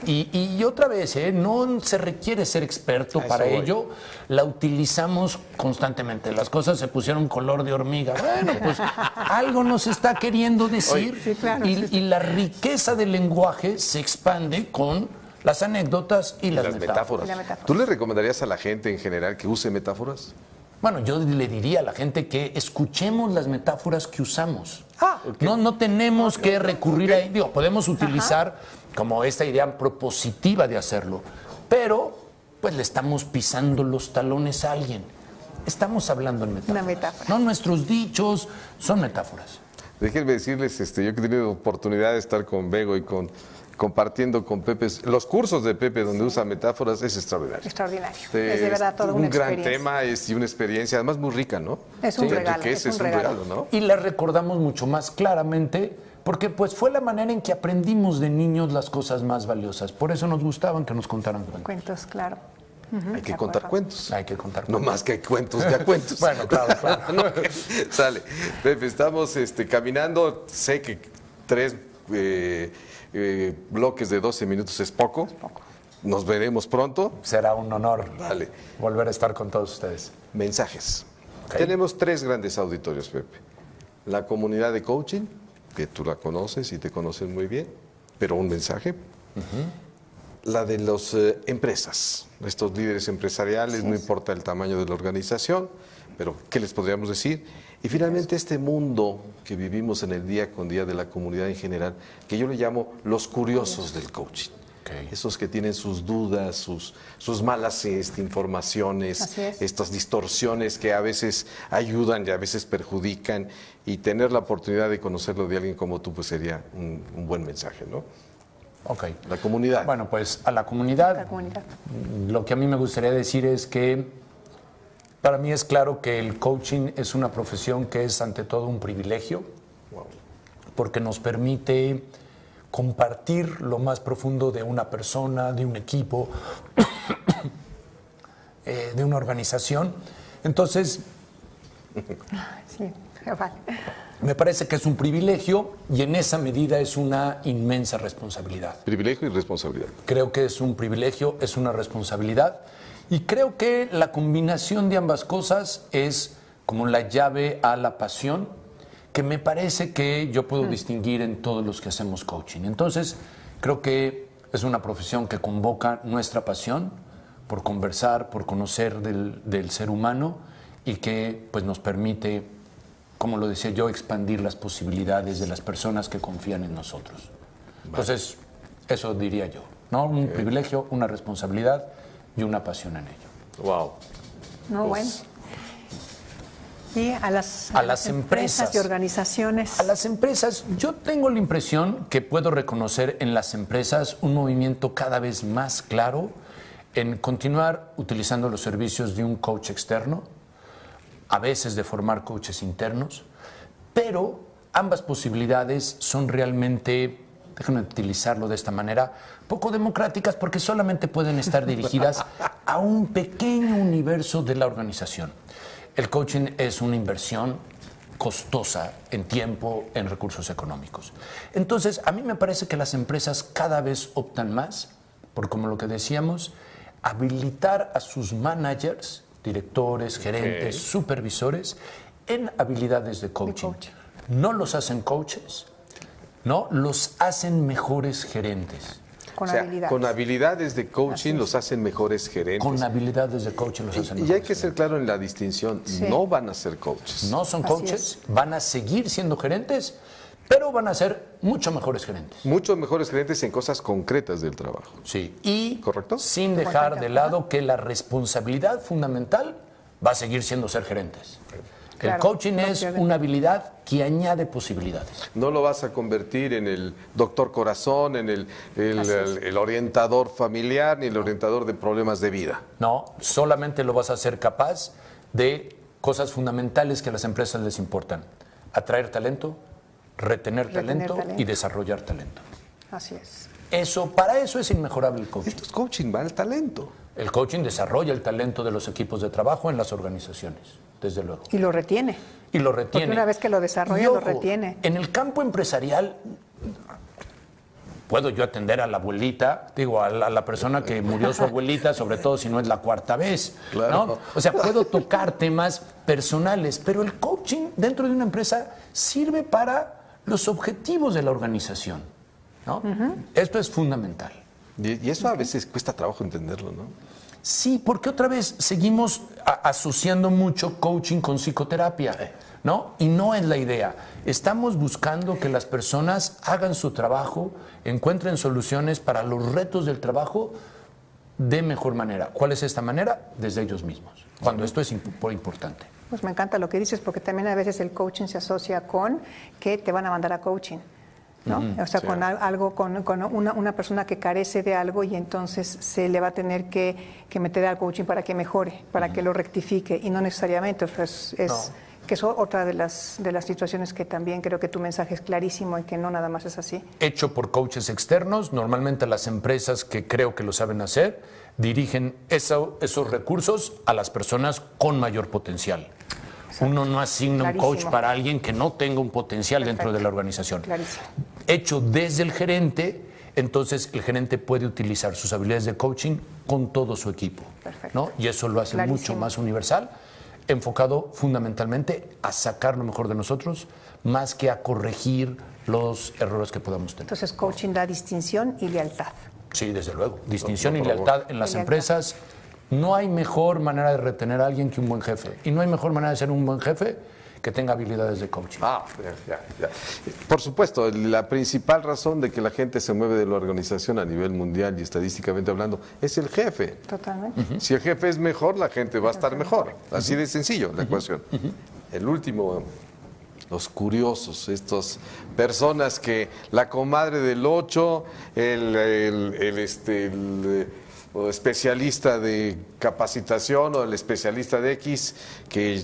Y otra vez, no se requiere ser experto para ello. La utilizamos constantemente. Las cosas se pusieron color de hormiga. Bueno, pues algo nos está queriendo decir. Sí, claro. Y la riqueza del lenguaje se expande con las anécdotas y las metáforas. ¿Tú le recomendarías a la gente en general que use metáforas? Bueno, yo le diría a la gente que escuchemos las metáforas que usamos. No tenemos que recurrir a ello. Podemos utilizar como esta idea propositiva de hacerlo, pero pues le estamos pisando los talones a alguien. Estamos hablando en metáforas. Una metáfora. No, nuestros dichos son metáforas. Déjenme decirles, yo que he tenido oportunidad de estar con Bego y compartiendo con Pepe, los cursos de Pepe donde usa metáforas es extraordinario. Extraordinario. Es de verdad toda una experiencia. Un gran tema y una experiencia, además muy rica, ¿no? Es un regalo. Es un regalo, ¿no? Y la recordamos mucho más claramente porque pues fue la manera en que aprendimos de niños las cosas más valiosas. Por eso nos gustaban que nos contaran cuentos. Cuentos, claro. Hay que contar cuentos. Hay que contar cuentos. No más que hay cuentos de a cuentos. Bueno, claro. Sale. Pepe, estamos caminando. Sé que 3 bloques de 12 minutos es poco. Nos veremos pronto. Será un honor Vale. volver a estar con todos ustedes. Mensajes. Tenemos 3 grandes auditorios, Pepe. La comunidad de coaching, que tú la conoces y te conocen muy bien, pero un mensaje. La de las empresas, estos líderes empresariales, no importa el tamaño de la organización, pero ¿qué les podríamos decir? Y finalmente este mundo que vivimos en el día con día de la comunidad en general, que yo le llamo los curiosos del coaching. Esos que tienen sus dudas, sus malas informaciones, estas distorsiones que a veces ayudan y a veces perjudican, y tener la oportunidad de conocerlo de alguien como tú, pues sería un buen mensaje, ¿no? La comunidad. Bueno, pues a la comunidad, lo que a mí me gustaría decir es que para mí es claro que el coaching es una profesión que es ante todo un privilegio, porque nos permite compartir lo más profundo de una persona, de un equipo, de una organización. Entonces, me parece que es un privilegio y en esa medida es una inmensa responsabilidad. Privilegio y responsabilidad. Creo que es un privilegio, es una responsabilidad, y creo que la combinación de ambas cosas es como la llave a la pasión, que me parece que yo puedo distinguir en todos los que hacemos coaching. Entonces, creo que es una profesión que convoca nuestra pasión por conversar, por conocer del ser humano, y que pues nos permite, como lo decía yo, expandir las posibilidades de las personas que confían en nosotros. Entonces, eso diría yo, ¿no? Un privilegio, una responsabilidad y una pasión en ello. Wow. No, bueno. Y a las empresas y organizaciones. A las empresas, yo tengo la impresión que puedo reconocer en las empresas un movimiento cada vez más claro en continuar utilizando los servicios de un coach externo, a veces de formar coaches internos, pero ambas posibilidades son realmente, déjenme utilizarlo de esta manera, poco democráticas, porque solamente pueden estar dirigidas a un pequeño universo de la organización. El coaching es una inversión costosa en tiempo, en recursos económicos. Entonces, a mí me parece que las empresas cada vez optan más por, como lo que decíamos, habilitar a sus managers, directores, gerentes, supervisores, en habilidades de coaching. No los hacen coaches, no, los hacen mejores gerentes. Con o sea, habilidades. con habilidades de coaching los hacen mejores gerentes. Con habilidades de coaching los hacen Y hay mejores que ser claro en la distinción, Sí. no van a ser coaches. No son Así coaches, van a seguir siendo gerentes, pero van a ser mucho mejores gerentes. Muchos mejores gerentes en cosas concretas del trabajo. Sí, y ¿Correcto? sin dejar de lado que la responsabilidad fundamental va a seguir siendo ser gerentes. El Claro, coaching no es pierde. una habilidad que añade posibilidades. No lo vas a convertir en el doctor corazón, en el orientador familiar, ni el orientador de problemas de vida. No, solamente lo vas a hacer capaz de cosas fundamentales que a las empresas les importan. Atraer talento, retener talento y desarrollar talento. Así es. Para eso es inmejorable el coaching. Esto es coaching, va al talento. El coaching desarrolla el talento de los equipos de trabajo en las organizaciones, desde luego. Y lo retiene. Y lo retiene. Porque una vez que lo desarrolla, Y, lo ojo, retiene. En el campo empresarial, puedo yo atender a la abuelita, a la persona que murió su abuelita, sobre todo si no es la cuarta vez. Claro. ¿no? O sea, puedo tocar temas personales, pero el coaching dentro de una empresa sirve para los objetivos de la organización. ¿no? Esto es fundamental. Y eso a veces cuesta trabajo entenderlo, ¿no? Sí, porque otra vez seguimos asociando mucho coaching con psicoterapia, ¿no? Y no es la idea. Estamos buscando que las personas hagan su trabajo, encuentren soluciones para los retos del trabajo de mejor manera. ¿Cuál es esta manera? Desde ellos mismos, cuando esto es importante. Pues me encanta lo que dices, porque también a veces el coaching se asocia con que te van a mandar a coaching, ¿no? O sea, sí. con algo, con una persona que carece de algo y entonces se le va a tener que meter al coaching para que mejore, para que lo rectifique, y no necesariamente, pues que es otra de las situaciones que también creo que tu mensaje es clarísimo y que no nada más es así. Hecho por coaches externos, normalmente las empresas que creo que lo saben hacer, dirigen esos recursos a las personas con mayor potencial. Exacto. Uno no asigna Clarísimo. un coach para alguien que no tenga un potencial dentro de la organización. Clarísimo. Hecho desde el gerente, entonces el gerente puede utilizar sus habilidades de coaching con todo su equipo. Perfecto. ¿no? Y eso lo hace Clarísimo. mucho más universal, enfocado fundamentalmente a sacar lo mejor de nosotros, más que a corregir los errores que podamos tener. Entonces, coaching da distinción y lealtad. Sí, desde luego. Distinción Por y favor. lealtad en las empresas. No hay mejor manera de retener a alguien que un buen jefe. Y no hay mejor manera de ser un buen jefe que tenga habilidades de coaching. Ya. Por supuesto, la principal razón de que la gente se mueve de la organización a nivel mundial y estadísticamente hablando es el jefe. Totalmente. Si el jefe es mejor, la gente va a estar mejor. Así de sencillo la ecuación. El último, los curiosos, estas personas que la comadre del 8, el especialista de capacitación o el especialista de X que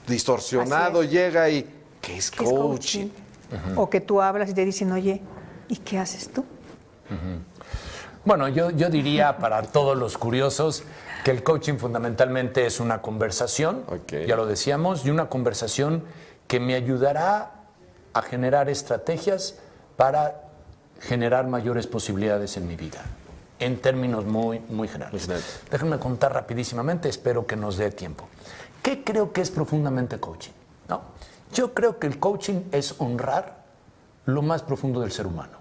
distorsionado llega y ¿qué es ¿Qué es coaching? O que tú hablas y te dicen, oye, ¿y qué haces tú? Bueno, yo diría para todos los curiosos que el coaching fundamentalmente es una conversación, ya lo decíamos, y una conversación que me ayudará a generar estrategias para generar mayores posibilidades en mi vida, en términos muy, muy generales. Déjenme contar rapidísimamente, espero que nos dé tiempo. ¿Qué creo que es profundamente coaching? ¿No? Yo creo que el coaching es honrar lo más profundo del ser humano.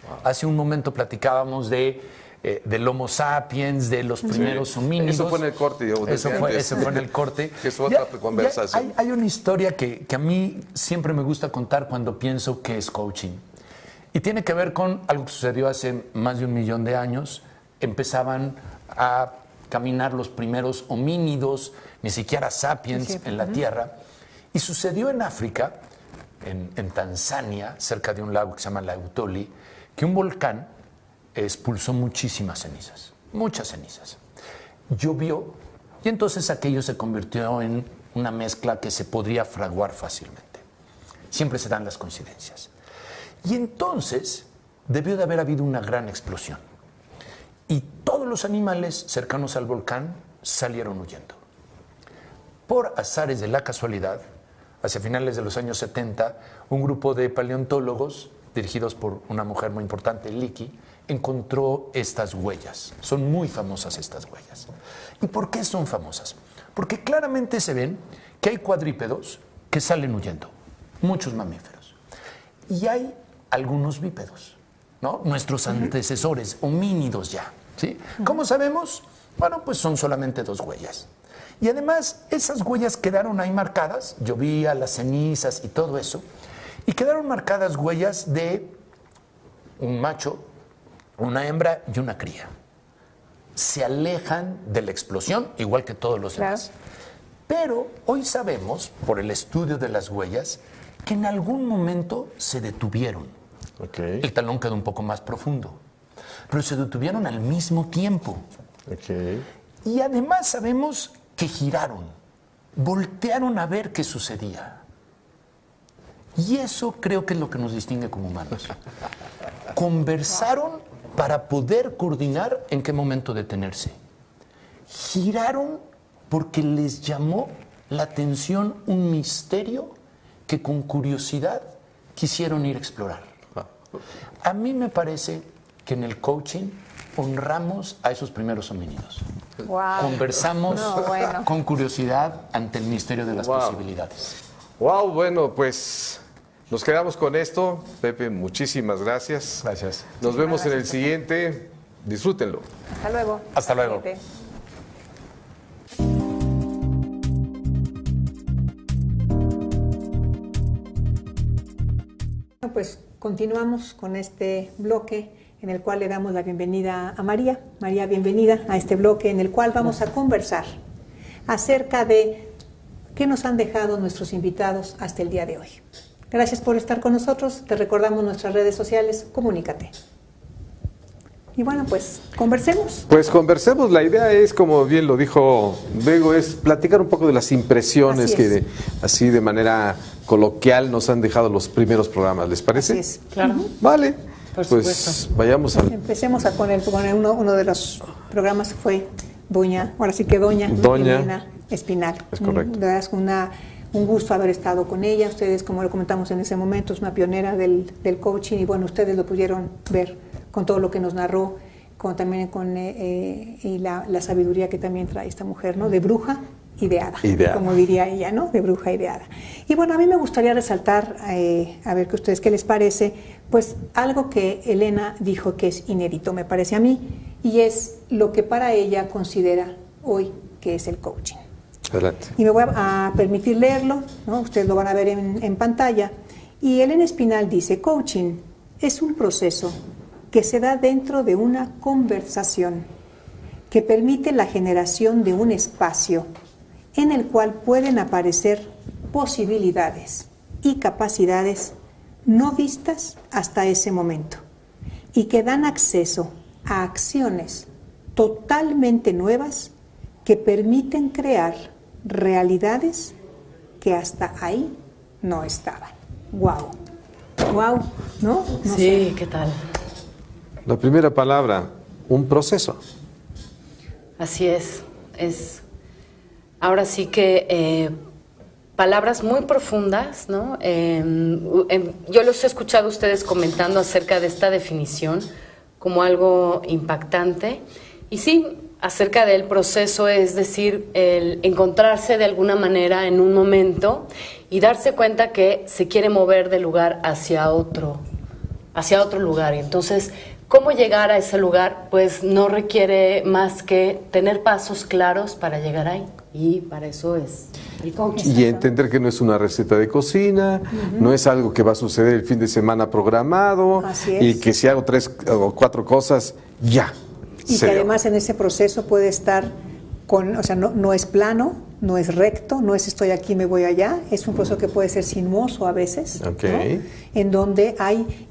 Wow. Hace un momento platicábamos del Homo sapiens, de los primeros homínidos. Eso fue en el corte. Eso fue en el corte. Es otra conversación. Hay una historia que a mí siempre me gusta contar cuando pienso que es coaching. Y tiene que ver con algo que sucedió hace más de 1 millón de años. Empezaban a caminar los primeros homínidos, ni siquiera sapiens en la Tierra. Y sucedió en África, en Tanzania, cerca de un lago que se llama Lautoli, que un volcán expulsó muchísimas cenizas, muchas cenizas. Llovió y entonces aquello se convirtió en una mezcla que se podría fraguar fácilmente. Siempre se dan las coincidencias. Y entonces debió de haber habido una gran explosión. Y todos los animales cercanos al volcán salieron huyendo. Por azares de la casualidad, hacia finales de los años 70, un grupo de paleontólogos, dirigidos por una mujer muy importante, Leakey, encontró estas huellas. Son muy famosas estas huellas. ¿Y por qué son famosas? Porque claramente se ven que hay cuadrúpedos que salen huyendo, muchos mamíferos. Y hay algunos bípedos, ¿no? Nuestros antecesores, homínidos ya, ¿sí? ¿Cómo sabemos? Bueno, pues son solamente 2 huellas. Y además, esas huellas quedaron ahí marcadas, llovía, las cenizas y todo eso, y quedaron marcadas huellas de un macho, una hembra y una cría. Se alejan de la explosión, igual que todos los demás. Pero hoy sabemos, por el estudio de las huellas, que en algún momento se detuvieron. Okay. El talón quedó un poco más profundo, pero se detuvieron al mismo tiempo. Okay. Y además sabemos que giraron, voltearon a ver qué sucedía. Y eso creo que es lo que nos distingue como humanos. Conversaron para poder coordinar en qué momento detenerse. Giraron porque les llamó la atención un misterio que con curiosidad quisieron ir a explorar. A mí me parece que en el coaching honramos a esos primeros homínidos. Wow. Conversamos con curiosidad ante el misterio de las posibilidades. Wow, bueno, pues nos quedamos con esto. Pepe, muchísimas gracias. Gracias. Nos vemos en el siguiente. Disfrútenlo. Hasta luego. Hasta luego. Bueno, pues continuamos con este bloque en el cual le damos la bienvenida a María. María, bienvenida a este bloque en el cual vamos a conversar acerca de qué nos han dejado nuestros invitados hasta el día de hoy. Gracias por estar con nosotros. Te recordamos nuestras redes sociales. Comunícate. Y bueno, pues conversemos. Pues conversemos. La idea es, como bien lo dijo Bego, es platicar un poco de las impresiones que así de manera coloquial nos han dejado los primeros programas. ¿Les parece? Así es. Claro. Vale. Por pues supuesto. vayamos al... Empecemos con uno de los programas fue Doña Elena Espinal. Es correcto. De verdad es un gusto haber estado con ella. Ustedes, como lo comentamos en ese momento, es una pionera del coaching y bueno, ustedes lo pudieron ver con todo lo que nos narró, también con y la sabiduría que también trae esta mujer, ¿no? De bruja y de hada, como diría ella, ¿no? De bruja y de hada. Y bueno, a mí me gustaría resaltar, a ver que ustedes qué les parece, pues algo que Elena dijo que es inédito, me parece a mí, y es lo que para ella considera hoy que es el coaching. Adelante. Y me voy a permitir leerlo, ¿no? Ustedes lo van a ver en pantalla. Y Elena Espinal dice: coaching es un proceso que se da dentro de una conversación que permite la generación de un espacio en el cual pueden aparecer posibilidades y capacidades no vistas hasta ese momento y que dan acceso a acciones totalmente nuevas que permiten crear realidades que hasta ahí no estaban. ¡Wow! ¡Wow! ¿No? No Sí, sé. ¿qué tal? La primera palabra, un proceso. Así es. Ahora sí que palabras muy profundas, ¿no? Yo los he escuchado a ustedes comentando acerca de esta definición como algo impactante. Y sí, acerca del proceso, es decir, el encontrarse de alguna manera en un momento y darse cuenta que se quiere mover de lugar hacia otro lugar. Y entonces, ¿cómo llegar a ese lugar? Pues no requiere más que tener pasos claros para llegar ahí. Y para eso es el coaching. Y entender que no es una receta de cocina, no es algo que va a suceder el fin de semana programado, Así es. y que si hago 3 o 4 cosas, ya. Y que además en ese proceso puede estar no es plano, no es recto, no es estoy aquí, me voy allá, es un proceso que puede ser sinuoso a veces, Okay. ¿no? En donde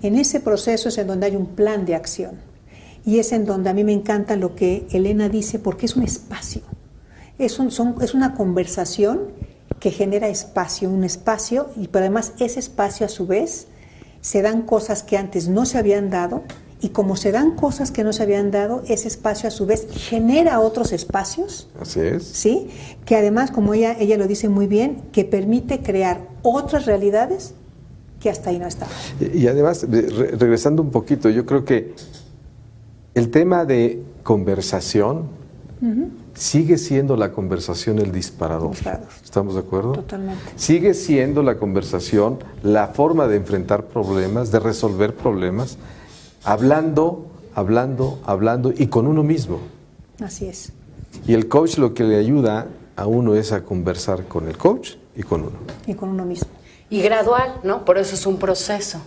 en ese proceso es en donde hay un plan de acción. Y es en donde a mí me encanta lo que Elena dice, porque es un espacio. Es una conversación que genera espacio, un espacio, pero además ese espacio a su vez se dan cosas que antes no se habían dado, y como se dan cosas que no se habían dado, ese espacio a su vez genera otros espacios. Así es. ¿Sí? Que además, como ella lo dice muy bien, que permite crear otras realidades que hasta ahí no estaban. Y además, regresando un poquito, yo creo que el tema de conversación sigue siendo la conversación el disparador. ¿Estamos de acuerdo? Totalmente. Sigue siendo la conversación la forma de enfrentar problemas, de resolver problemas. hablando y con uno mismo. Así es. Y el coach lo que le ayuda a uno es a conversar con el coach y con uno. Y con uno mismo. Y gradual, ¿no? Por eso es un proceso.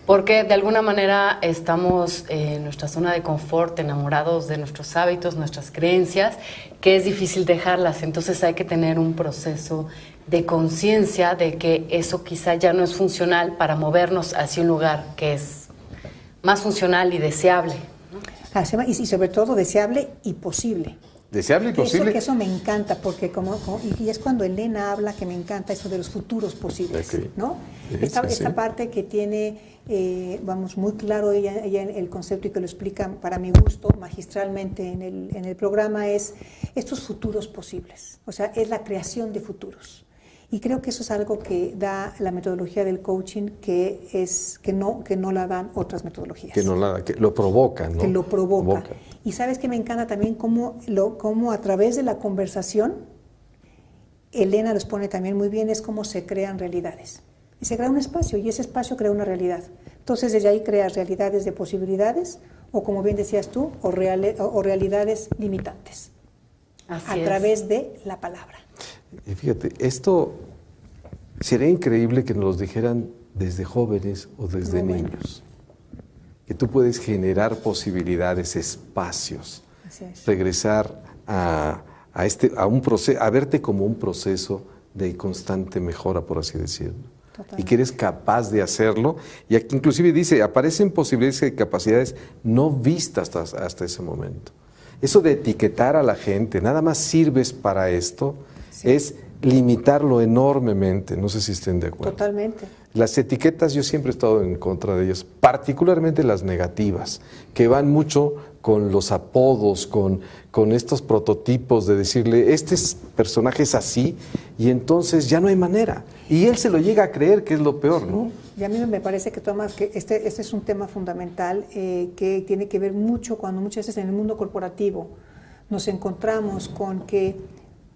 Porque de alguna manera estamos en nuestra zona de confort, enamorados de nuestros hábitos, nuestras creencias, que es difícil dejarlas. Entonces hay que tener un proceso de conciencia de que eso quizá ya no es funcional para movernos hacia un lugar que es más funcional y deseable, ¿no? Y sobre todo deseable y posible. Deseable y posible. Que eso me encanta, porque y es cuando Elena habla que me encanta eso de los futuros posibles, Okay. ¿no? Sí, Esta parte que tiene, muy claro ella el concepto y que lo explica para mi gusto magistralmente en el programa es estos futuros posibles, o sea, es la creación de futuros. Y creo que eso es algo que da la metodología del coaching que no la dan otras metodologías. Que lo provoca, ¿no? Que lo provoca. Y sabes que me encanta también cómo a través de la conversación, Elena los pone también muy bien, es cómo se crean realidades. Y se crea un espacio, y ese espacio crea una realidad. Entonces desde ahí creas realidades de posibilidades, o como bien decías tú, o realidades limitantes. Así a través de la palabra. Y fíjate, esto sería increíble que nos lo dijeran desde jóvenes o desde niños. Que tú puedes generar posibilidades, espacios, regresar a un proceso, a verte como un proceso de constante mejora, por así decirlo. Totalmente. Y que eres capaz de hacerlo. Y aquí inclusive dice, aparecen posibilidades y capacidades no vistas hasta ese momento. Eso de etiquetar a la gente, nada más sirves para esto, es limitarlo enormemente. No sé si estén de acuerdo. Totalmente. Las etiquetas yo siempre he estado en contra de ellas, particularmente las negativas, que van mucho con los apodos, con estos prototipos de decirle, este personaje es así, y entonces ya no hay manera. Y él se lo llega a creer, que es lo peor, ¿no? Y a mí me parece que este es un tema fundamental que tiene que ver mucho cuando muchas veces en el mundo corporativo nos encontramos con que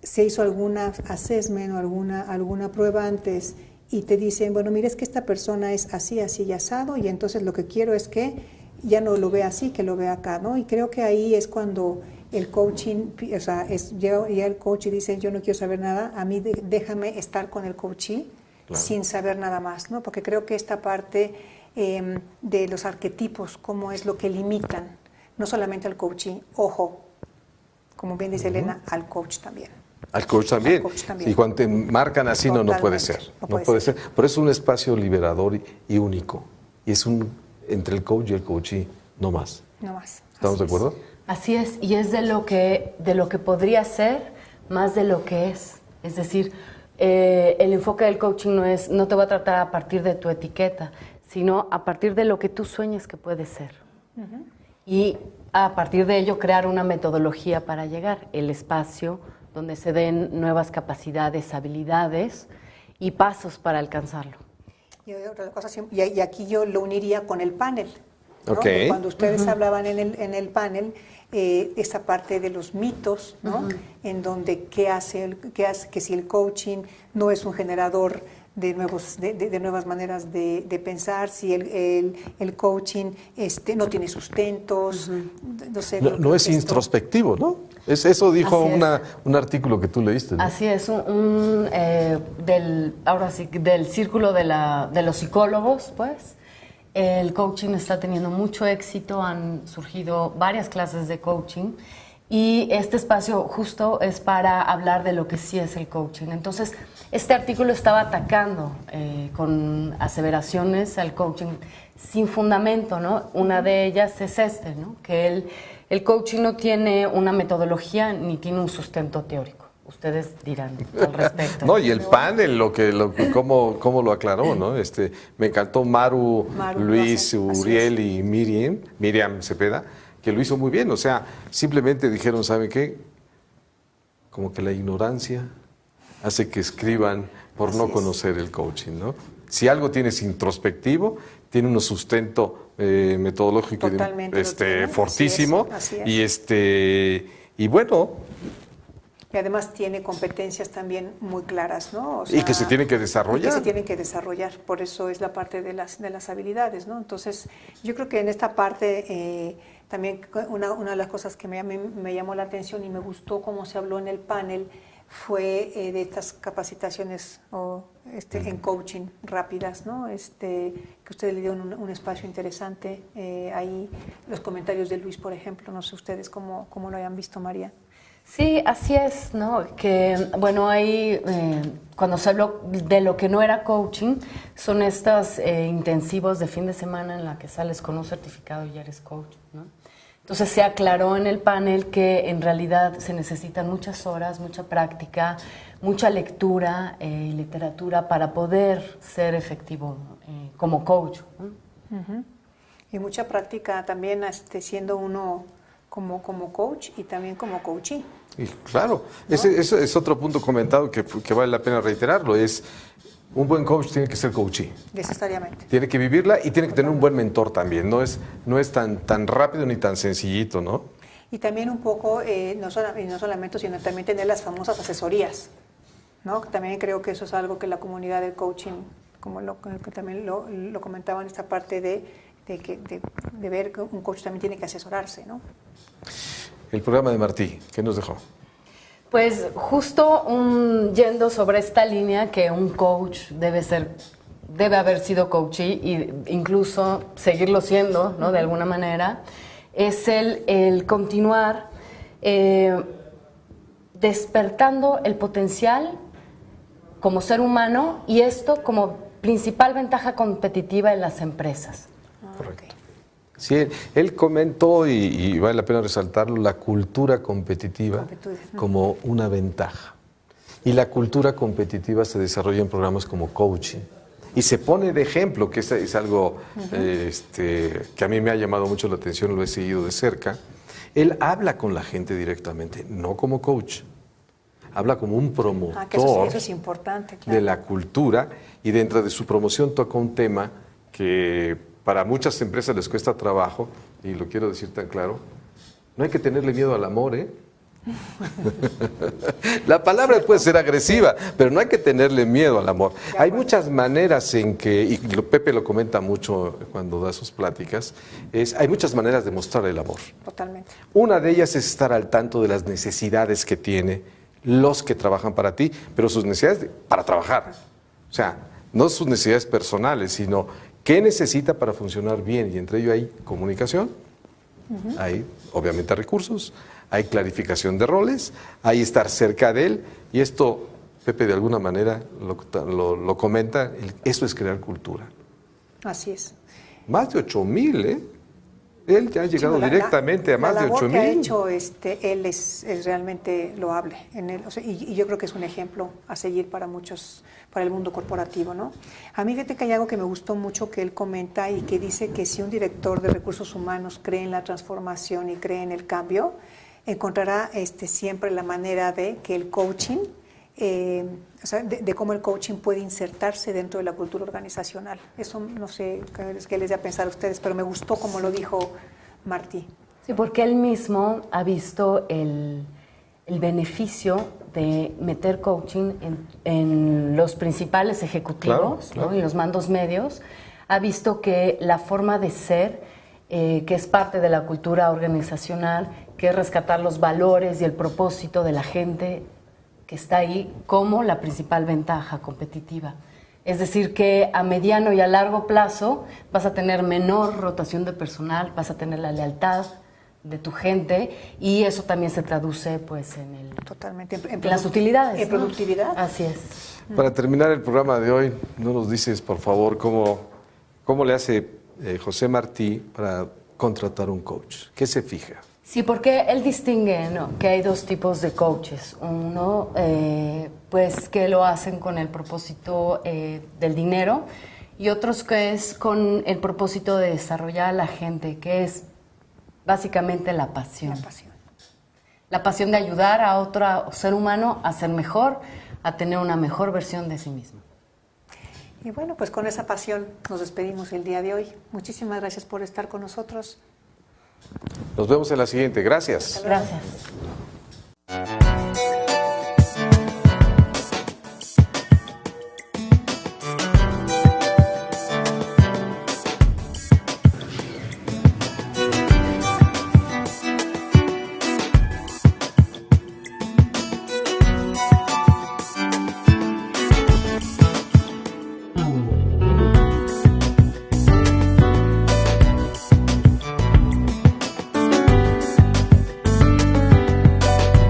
se hizo alguna assessment o alguna prueba antes y te dicen, bueno, mira, es que esta persona es así, así y asado, y entonces lo que quiero es que ya no lo vea así, que lo vea acá, ¿no? Y creo que ahí es cuando el coaching, o sea, llega el coach y dice, yo no quiero saber nada, a mí déjame estar con el coachee, claro, sin saber nada más, ¿no? Porque creo que esta parte de los arquetipos, cómo es lo que limitan, no solamente al coachee, ojo, como bien dice Elena, al coach también. Al coach también. Y cuando te marcan así, no puede ser. No puede ser. Por eso es un espacio liberador y único. Y es entre el coach y el coachee, no más. No más. ¿Estamos de acuerdo? Así es, y es de lo que podría ser más de lo que es. Es decir, el enfoque del coaching no te va a tratar a partir de tu etiqueta, sino a partir de lo que tú sueñas que puede ser. Uh-huh. Y a partir de ello crear una metodología para llegar, el espacio donde se den nuevas capacidades, habilidades y pasos para alcanzarlo. Y otra cosa, y aquí yo lo uniría con el panel, ¿no? Okay. Cuando ustedes hablaban en el panel, esta parte de los mitos, ¿no? En donde qué hace que si el coaching no es un generador de nuevas maneras de pensar, si el coaching no tiene sustentos, no sé. No es introspectivo, ¿no? Eso dijo un artículo que tú leíste, ¿no? Así es, ahora sí, del círculo de los psicólogos, pues. El coaching está teniendo mucho éxito, han surgido varias clases de coaching y este espacio justo es para hablar de lo que sí es el coaching. Entonces, este artículo estaba atacando con aseveraciones al coaching sin fundamento, ¿no? Una de ellas es ¿no? Que el coaching no tiene una metodología ni tiene un sustento teórico. Ustedes dirán al respecto. No, y el panel, cómo lo aclaró, ¿no? Me encantó Maru Luis, Uriel y Miriam Cepeda, que lo hizo muy bien. O sea, simplemente dijeron, ¿saben qué? Como que la ignorancia hace que escriban por no conocer el coaching, ¿no? Si algo tienes introspectivo, tiene un sustento metodológico fortísimo. Así es. Y bueno, y además tiene competencias también muy claras, ¿no? O y que se tienen que y desarrollar. que se tienen que desarrollar, por eso es la parte de las habilidades, ¿no? Entonces, yo creo que en esta parte también una de las cosas que me llamó la atención y me gustó cómo se habló en el panel fue de estas capacitaciones en coaching rápidas, ¿no? Que ustedes le dieron un espacio interesante. Ahí los comentarios de Luis, por ejemplo, no sé ustedes cómo lo hayan visto, María. Sí, así es, ¿no? Que, bueno, ahí cuando se habló de lo que no era coaching, son estos intensivos de fin de semana en la que sales con un certificado y ya eres coach, ¿no? Entonces se aclaró en el panel que en realidad se necesitan muchas horas, mucha práctica, mucha lectura y literatura para poder ser efectivo como coach, ¿no? Uh-huh. Y mucha práctica también siendo uno como coach y también como coachee. Y claro, ¿no? Ese es otro punto comentado que vale la pena reiterarlo, es un buen coach tiene que ser coachee. Necesariamente. Tiene que vivirla y tiene que tener un buen mentor también, no es tan rápido ni tan sencillito, ¿no? Y también un poco, no solamente, sino también tener las famosas asesorías, ¿no? También creo que eso es algo que la comunidad del coaching, como que también lo comentaba en esta parte de ver que un coach también tiene que asesorarse, ¿no? El programa de Martí, ¿qué nos dejó? Pues justo yendo sobre esta línea que un coach debe haber sido coachee e incluso seguirlo siendo, ¿no? De alguna manera, es el continuar despertando el potencial como ser humano y esto como principal ventaja competitiva en las empresas. Correcto. Sí, él comentó, y vale la pena resaltarlo, la cultura competitiva como una ventaja. Y la cultura competitiva se desarrolla en programas como coaching. Y se pone de ejemplo, que es algo que a mí me ha llamado mucho la atención, lo he seguido de cerca. Él habla con la gente directamente, no como coach. Habla como un promotor eso es importante, claro, de la cultura, y dentro de su promoción toca un tema que para muchas empresas les cuesta trabajo, y lo quiero decir tan claro, no hay que tenerle miedo al amor, ¿eh? La palabra puede ser agresiva, pero no hay que tenerle miedo al amor. Hay muchas maneras en que, y Pepe lo comenta mucho cuando da sus pláticas, hay muchas maneras de mostrar el amor. Totalmente. Una de ellas es estar al tanto de las necesidades que tiene los que trabajan para ti, pero sus necesidades para trabajar. O sea, no sus necesidades personales, sino qué necesita para funcionar bien, y entre ello hay comunicación, hay obviamente recursos, hay clarificación de roles, hay estar cerca de él, y esto, Pepe de alguna manera lo comenta, eso es crear cultura. Así es. Más de 8,000, ¿eh? Él ya ha llegado directamente a más de 8,000. La labor que ha hecho él es realmente loable en él, y yo creo que es un ejemplo a seguir para muchos, para el mundo corporativo, ¿no? A mí fíjate que hay algo que me gustó mucho que él comenta y que dice que si un director de recursos humanos cree en la transformación y cree en el cambio, encontrará siempre la manera de que el coaching, de cómo el coaching puede insertarse dentro de la cultura organizacional. Eso no sé qué les da a pensar a ustedes, pero me gustó como lo dijo Martí. Sí, porque él mismo ha visto el beneficio de meter coaching en los principales ejecutivos, claro. ¿no? Y los mandos medios. Ha visto que la forma de ser, que es parte de la cultura organizacional, que es rescatar los valores y el propósito de la gente que está ahí como la principal ventaja competitiva. Es decir, que a mediano y a largo plazo vas a tener menor rotación de personal, vas a tener la lealtad de tu gente, y eso también se traduce pues en las utilidades, en productividad. ¿no? Así es. Para terminar el programa de hoy, ¿no nos dices, por favor, cómo le hace José Martí para contratar un coach? ¿Qué se fija? Sí, porque él distingue, ¿no?, que hay dos tipos de coaches. Uno, pues, que lo hacen con el propósito del dinero, y otros que es con el propósito de desarrollar a la gente, que es básicamente la pasión. La pasión de ayudar a otro ser humano a ser mejor, a tener una mejor versión de sí mismo. Y bueno, pues con esa pasión nos despedimos el día de hoy. Muchísimas gracias por estar con nosotros. Nos vemos en la siguiente. Gracias. Gracias.